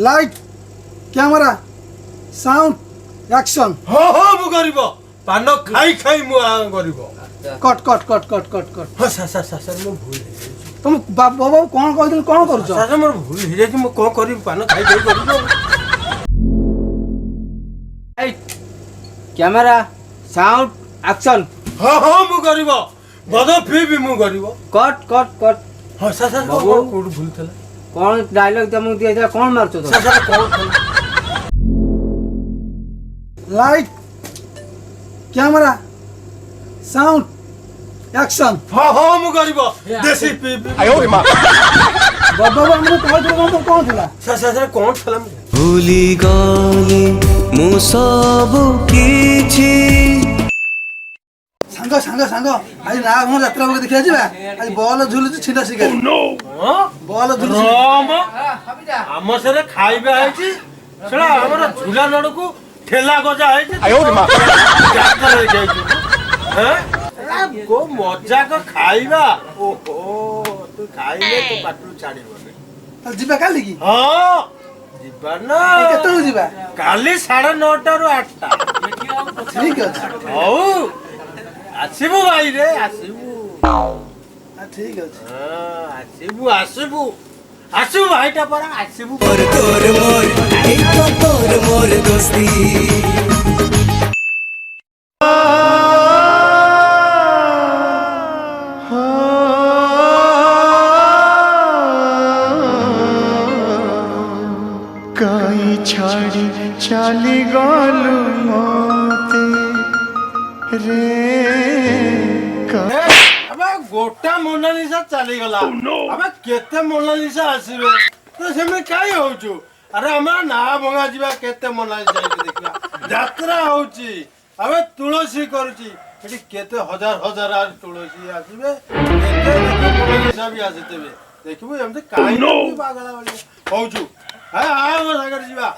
Light camera sound action. ହଁ ହଁ ମୁଁ କରିବ ପାନ ଖାଇ ଖାଇ ମୁଁ କରିବ। কট কট কট কট কট কট। ହଁ ସାର୍ ମୁଁ ଭୁଲ ହେଇଯାଇଛି। তুমি বাবু কোন কইছিল কোন করছ? ସାର୍ ମୋର ଭୁଲ ହେଇଯାଇଛି ମୁଁ କ'ଣ କରିବି ପାନ ଖାଇ ଖାଇ କରିବ। Light camera sound action. ହଁ ହଁ ମୁଁ କରିବ ବଦ ଫି ବି ମୁଁ କରିବ। Cut cut cut. ହଁ ସାର୍ ବାବୁ। କୋଉଠି ଭୁଲ ଥିଲା? କ'ଣ ଡାଇଲଗ ତମକୁ ଦିଆଯାଇଥିଲା କ'ଣ ମାରୁଛ ତମେ? ସାର୍ କ'ଣ ଥିଲା? Light camera sound action. ହଁ ହଁ ମୁଁ କରିବ ଦେଶୀ ପି বাবু আমি কইছিল কোন ଥିଲା? ସାର୍ କ'ଣ ଥିଲା? ভুলি গলি মু সবু কিছু সাঙ্গ সাঙ্গ সাঙ্গ আজ না আমার যাত্রা বকে দেখিয়া যাবা। আজ বল ঝুলুছি ছিটা শিকারি। ହଁ বল ঝুলুছি। ରମ ଆମ ସେରେ ଖାଇବା ହେଇଛି ସେଟା ଆମର ଝୁଲା ନଡ଼କୁ ଠେଲା ଗଜା ହେଇଛି ଯାତ୍ରା ହେଇଯାଇଛି। ମଜାକ ଖାଇବା ଓହୋ ତୁ ଖାଇଲେ ତୁ ପାଟିରୁ ଛାଡ଼ିବନି। তাহলে ଯିବା କାଲି କି? ହଁ ଯିବା ନା କେତେବେଳକୁ ଯିବା? କାଲି 9:30ରୁ 8ଟା। ঠিক আছে ହଉ ଆସିବୁ ଭାଇରେ ଆସିବୁ। ঠিক আছে। ଆସିବୁ ଆସିବୁ ଭାଇଟା ପରା ଆସିବୁ। তোর মোর এই তো তোর মোর দোস্তি কাই ছাড়ি চালি গলু মতে রে আবে গোটা মোନାলিসା ଚାଲିଗଲା। ଆବେ କେତେ ମୋନାଲିସା ଆସିବେ ତ ସେମିତି କାଇଁ ହଉଛୁ? ଆରେ ଆମର ନାଁ ଭଙ୍ଗା ଯିବା କେତେ ମୋନାଲିସା ଦେଖିବା ଯାତ୍ରା ହଉଛି। ଆବେ ତୁଳସୀ କରୁଛି ଏଠି କେତେ ହଜାର ହଜାର ତୁଳସୀ ଆସିବେ କେତେ ମୋନାଲିସା ବି ଆସିଥିବେ ଦେଖିବୁ ଏମିତି କାଇଁ ପାଗଳା ଭଳିଆ ହଉଛୁ। ମୋ ସାଙ୍ଗରେ ଯିବା।